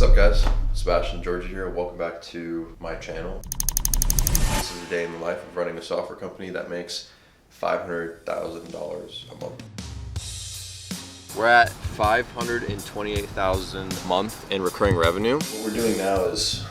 What's up, guys? Sebastian Georgia here. Welcome back to my channel. This is a day in the life of running a software company that makes $500,000 a month. We're at $528,000 a month in recurring revenue. What we're doing now is,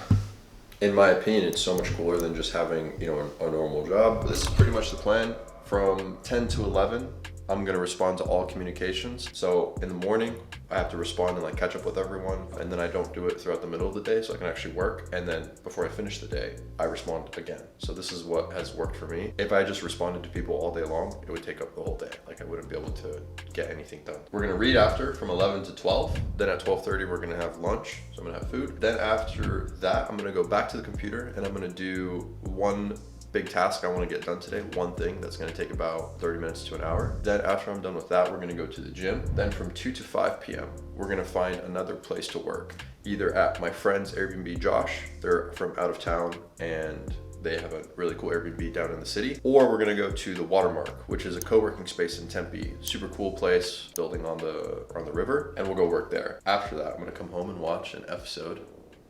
in my opinion, it's so much cooler than just having, a normal job. This is pretty much the plan. From 10 to 11, I'm gonna respond to all communications. So in the morning, I have to respond and catch up with everyone, and then I don't do it throughout the middle of the day so I can actually work. And then before I finish the day, I respond again. So this is what has worked for me. If I just responded to people all day long, it would take up the whole day. I wouldn't be able to get anything done. We're gonna read after from 11 to 12. Then at 12:30, we're gonna have lunch. So I'm gonna have food. Then after that, I'm gonna go back to the computer and I'm gonna do one big task I want to get done today, one thing that's going to take about 30 minutes to an hour. Then after I'm done with that, we're going to go to the gym. Then from 2 to 5 p.m., we're going to find another place to work, either at my friend's Airbnb, Josh. They're from out of town and they have a really cool Airbnb down in the city. Or we're going to go to the Watermark, which is a co-working space in Tempe. Super cool place, building on the river, and we'll go work there. After that, I'm going to come home and watch an episode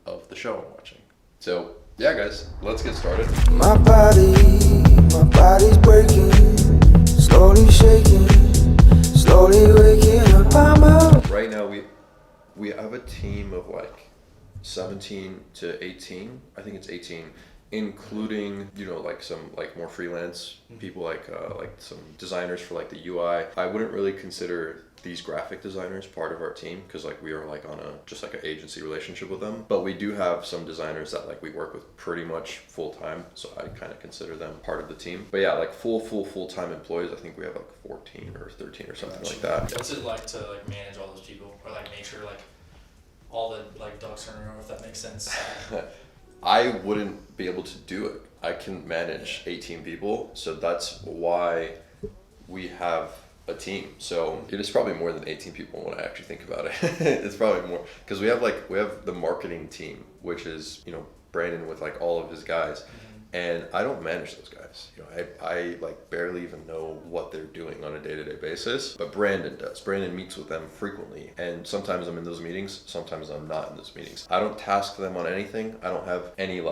of the show I'm watching. So yeah, guys, let's get started. My body's breaking, slowly shaking, slowly waking up. I'm out. Right now, we have a team of 17 to 18. I think it's 18, including some more freelance people, some designers for the UI. I wouldn't really consider these graphic designers part of our team because we are on an agency relationship with them, but we do have some designers that we work with pretty much full time, so I kind of consider them part of the team. But yeah, full-time employees, I think we have 14 or 13 or something like that. What's it like to manage all those people, or make sure all the ducks are in a row, if that makes sense? I wouldn't be able to do it. I can manage 18 people, so that's why we have a team. So it is probably more than 18 people when I actually think about it. It's probably more because we have the marketing team, which is Brandon with all of his guys, and I don't manage those guys. I barely even know what they're doing on a day-to-day basis, but Brandon does. Brandon meets with them frequently, and sometimes I'm in those meetings, sometimes I'm not in those meetings. I don't task them on anything. I don't have any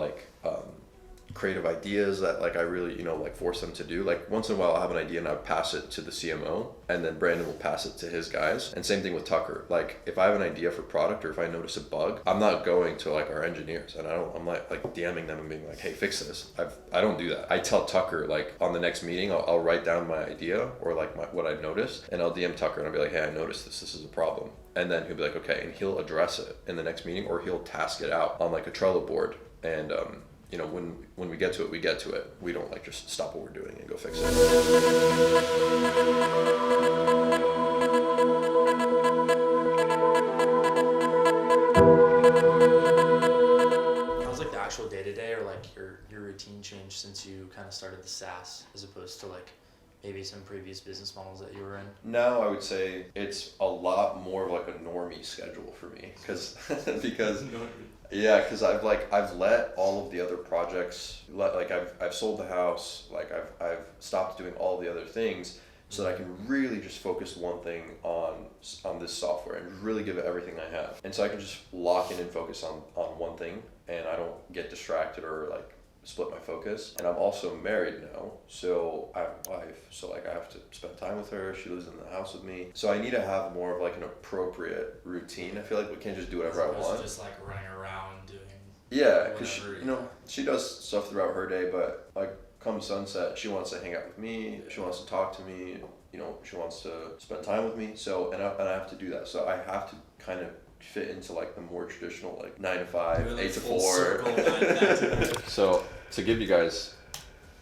creative ideas that I really force them to do. Once in a while I'll have an idea and I'll pass it to the CMO, and then Brandon will pass it to his guys, and same thing with Tucker. If I have an idea for product or if I notice a bug, I'm not going to our engineers and I'm DMing them and being hey, fix this. I don't do that. I tell Tucker on the next meeting I'll write down my idea or what I noticed, and I'll DM Tucker and I'll be hey, I noticed this is a problem, and then he'll be okay, and he'll address it in the next meeting, or he'll task it out on a Trello board, and when we get to it, we get to it. We don't just stop what we're doing and go fix it. How's the actual day-to-day or your routine changed since you kind of started the SaaS as opposed to maybe some previous business models that you were in? Now I would say it's a lot more of a normie schedule for me because I've let all of the other projects, I've sold the house, I've stopped doing all the other things so that I can really just focus one thing on this software and really give it everything I have. And so I can just lock in and focus on one thing, and I don't get distracted or split my focus. And I'm also married now, so I have a wife, so I have to spend time with her. She lives in the house with me, so I need to have more of an appropriate routine. I feel we can't just do whatever I want. Just running around doing. Yeah, because she does stuff throughout her day, but come sunset, she wants to hang out with me. She wants to talk to me. She wants to spend time with me. So and I have to do that. So I have to kind of fit into the more traditional 9 to 5, 8 to 4. So to give you guys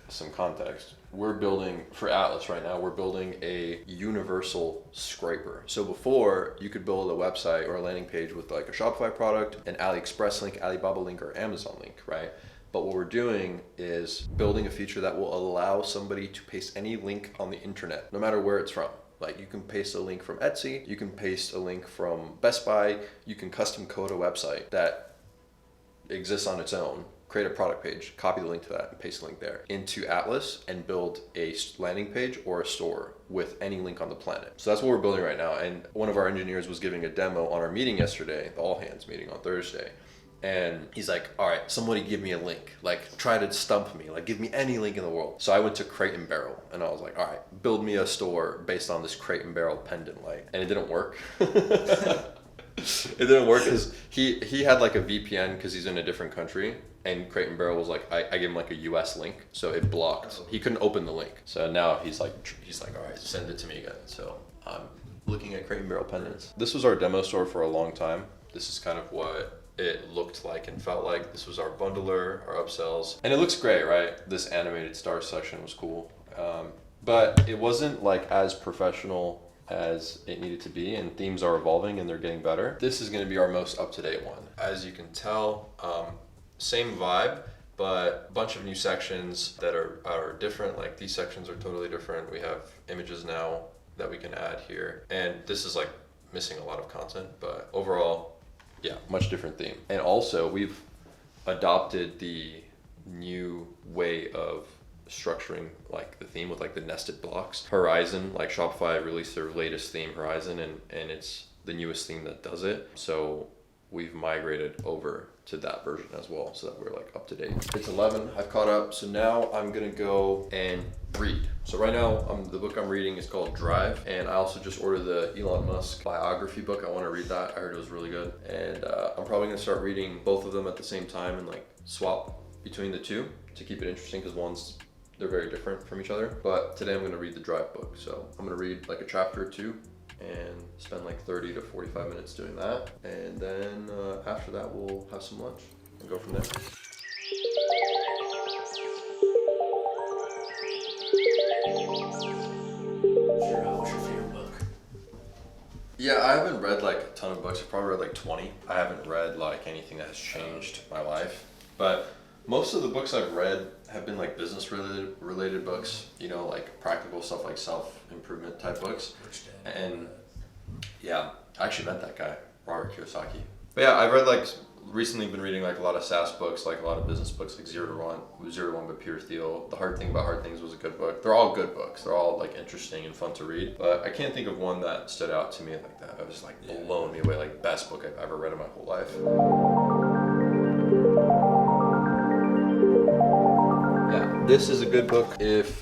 some context, we're building for Atlas right now. We're building a universal scraper. So before, you could build a website or a landing page with a Shopify product, an AliExpress link, Alibaba link, or Amazon link, right? But what we're doing is building a feature that will allow somebody to paste any link on the internet, no matter where it's from. You can paste a link from Etsy, you can paste a link from Best Buy, you can custom code a website that exists on its own create a product page, copy the link to that and paste the link there into Atlas and build a landing page or a store with any link on the planet. So that's what we're building right now. And one of our engineers was giving a demo on our meeting yesterday, the all hands meeting on Thursday. And he's like, all right, somebody give me a link. Like, try to stump me. Like, give me any link in the world. So I went to Crate and Barrel and I was like, all right, build me a store based on this Crate and Barrel pendant light. And it didn't work. It didn't work because he had like a VPN because he's in a different country. And Crate and Barrel was like, I gave him like a US link. So it blocked. He couldn't open the link. So now he's like, all right, send it to me again. So I'm looking at Crate and Barrel pendants. This was our demo store for a long time. This is kind of what it looked like and felt like. This was our bundler, our upsells, and it looks great, right? This animated star section was cool, but it wasn't like as professional as it needed to be, and themes are evolving and they're getting better. This is going to be our most up-to-date one. As you can tell, same vibe, but a bunch of new sections that are different. Like these sections are totally different. We have images now that we can add here, and this is like missing a lot of content, but overall, yeah, much different theme. And also we've adopted the new way of structuring like the theme with like the nested blocks. Horizon, like Shopify released their latest theme, Horizon, and it's the newest theme that does it. So we've migrated over to that version as well so that we're like up to date. It's 11, I've caught up. So now I'm gonna go and read. So right now the book I'm reading is called Drive, and I also just ordered the Elon Musk biography book. I want to read that. I heard it was really good, and I'm probably gonna start reading both of them at the same time and like swap between the two to keep it interesting because they're very different from each other. But today I'm gonna read the Drive book. So I'm gonna read like a chapter or two and spend like 30 to 45 minutes doing that, and then after that we'll have some lunch and go from there. What's your favorite book? Yeah, I haven't read like a ton of books. I've probably read like 20. I haven't read like anything that has changed my life, but most of the books I've read have been like business related books, you know, like practical stuff like self-improvement type books. And yeah, I actually met that guy, Robert Kiyosaki. But yeah, I've read like recently been reading like a lot of SaaS books, like a lot of business books, like Zero to One by Peter Thiel. The Hard Thing About Hard Things was a good book. They're all good books. They're all like interesting and fun to read. But I can't think of one that stood out to me like that. It was like blown me away, like best book I've ever read in my whole life. Yeah, this is a good book if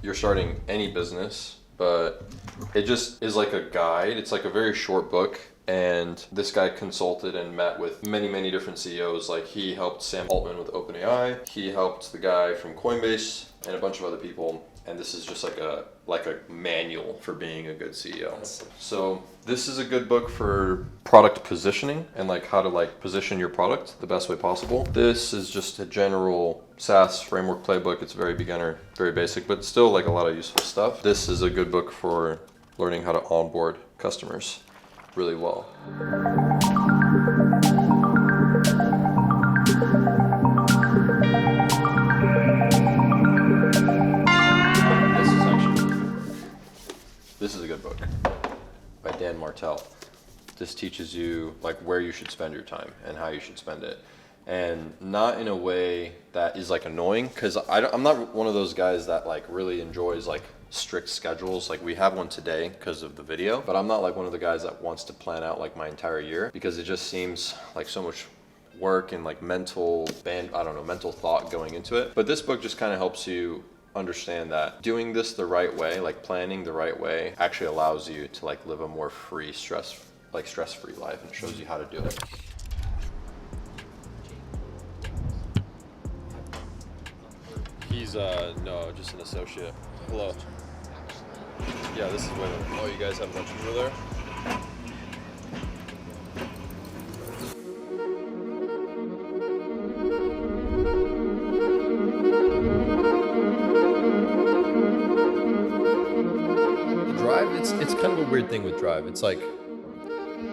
you're starting any business, but it just is like a guide. It's like a very short book, and this guy consulted and met with many different CEOs. Like he helped Sam Altman with OpenAI, he helped the guy from Coinbase and a bunch of other people, and this is just like a manual for being a good CEO. So this is a good book for product positioning and like how to like position your product the best way possible. This is just a general SaaS framework playbook. It's very beginner, very basic, but still like a lot of useful stuff. This is a good book for learning how to onboard customers really well. This is a good book by Dan Martell. This teaches you like where you should spend your time and how you should spend it, and not in a way that is like annoying, because I'm not one of those guys that like really enjoys like strict schedules. Like we have one today because of the video, but I'm not like one of the guys that wants to plan out like my entire year, because it just seems like so much work and like mental thought going into it. But this book just kind of helps you understand that doing this the right way, like planning the right way, actually allows you to like live a more stress-free life, and shows you how to do it. He's no, just an associate. Hello. Yeah, this is where. Oh, you guys have lunch over there? Drive, it's kind of a weird thing with Drive. It's like,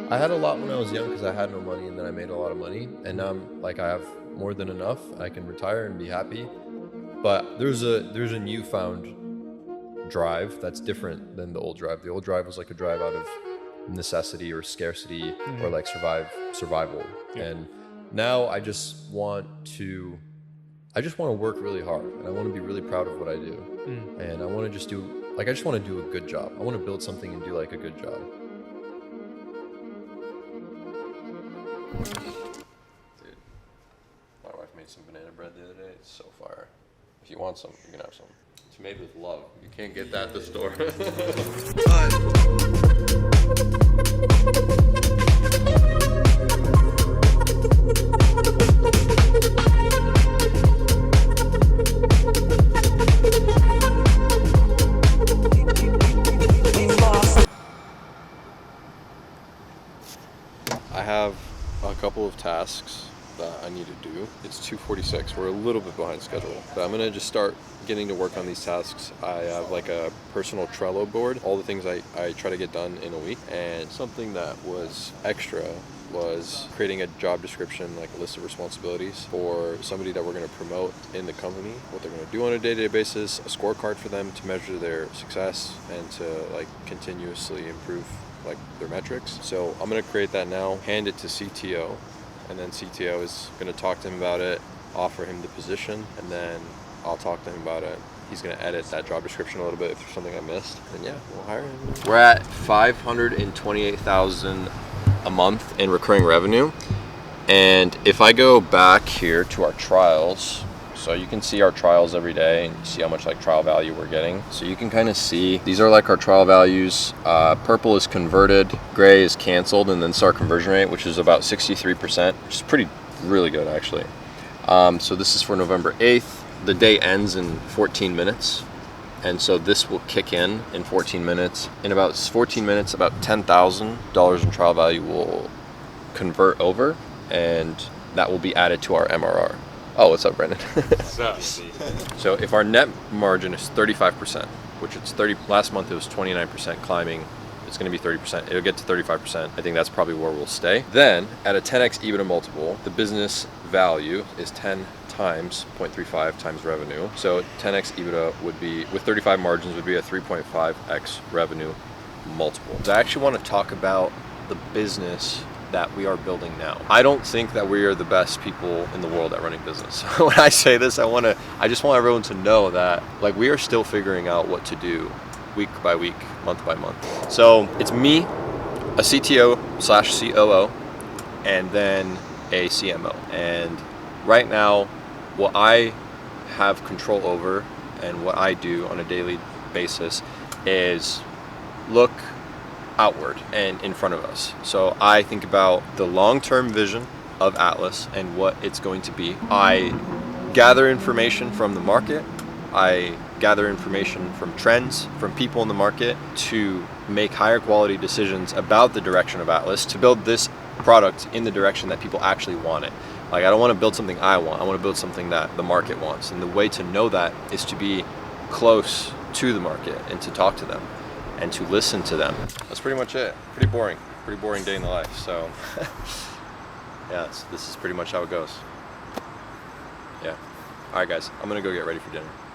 I had a lot when I was young because I had no money, and then I made a lot of money, and now I'm like, I have more than enough. I can retire and be happy. But there's a newfound drive that's different than the old drive. The old drive was like a drive out of necessity or scarcity, or like survival. Yeah. And now I just want to work really hard, and I want to be really proud of what I do. And I want to just do, like, I just want to do a good job. I want to build something and do like a good job. Dude, my wife made some banana bread the other day. It's so fire. If you want some, you can have some. It's made with love. You can't get that at the store. I have a couple of tasks that I need to do. It's 2:46. We're a little bit behind schedule, but I'm gonna just start getting to work on these tasks. I have like a personal Trello board, all the things I try to get done in a week, and something that was extra was creating a job description, like a list of responsibilities for somebody that we're going to promote in the company, what they're going to do on a day-to-day basis, a scorecard for them to measure their success and to like continuously improve like their metrics. So I'm going to create that now, hand it to CTO, and then CTO is going to talk to him about it, offer him the position, and then I'll talk to him about it. He's going to edit that job description a little bit if there's something I missed, and yeah, we'll hire him. We're at 528,000 a month in recurring revenue. And if I go back here to our trials, so you can see our trials every day and you see how much like trial value we're getting. So you can kind of see, these are like our trial values. Purple is converted, gray is canceled, and then our conversion rate, which is about 63%, which is really good actually. So this is for November 8th. The day ends in 14 minutes. And so this will kick in 14 minutes. In about 14 minutes, about $10,000 in trial value will convert over, and that will be added to our MRR. Oh, what's up, Brendan? So if our net margin is 35%, which it's 30, last month it was 29% climbing, it's gonna be 30%, it'll get to 35%. I think that's probably where we'll stay. Then at a 10x EBITDA multiple, the business value is 10 times 0.35 times revenue. So 10x EBITDA would be, with 35 margins, would be a 3.5x revenue multiple. I actually want to talk about the business that we are building now. I don't think that we are the best people in the world at running business. When I say this, I just want everyone to know that like we are still figuring out what to do week by week, month by month. So it's me, a CTO/COO, and then a CMO. And right now, what I have control over and what I do on a daily basis is look outward and in front of us. So I think about the long-term vision of Atlas and what it's going to be. I gather information from the market. I gather information from trends, from people in the market to make higher quality decisions about the direction of Atlas, to build this product in the direction that people actually want it. Like, I don't want to build something I want to build something that the market wants. And the way to know that is to be close to the market and to talk to them and to listen to them. That's pretty much it. Pretty boring day in the life. So yeah, this is pretty much how it goes. Yeah. All right, guys, I'm gonna go get ready for dinner.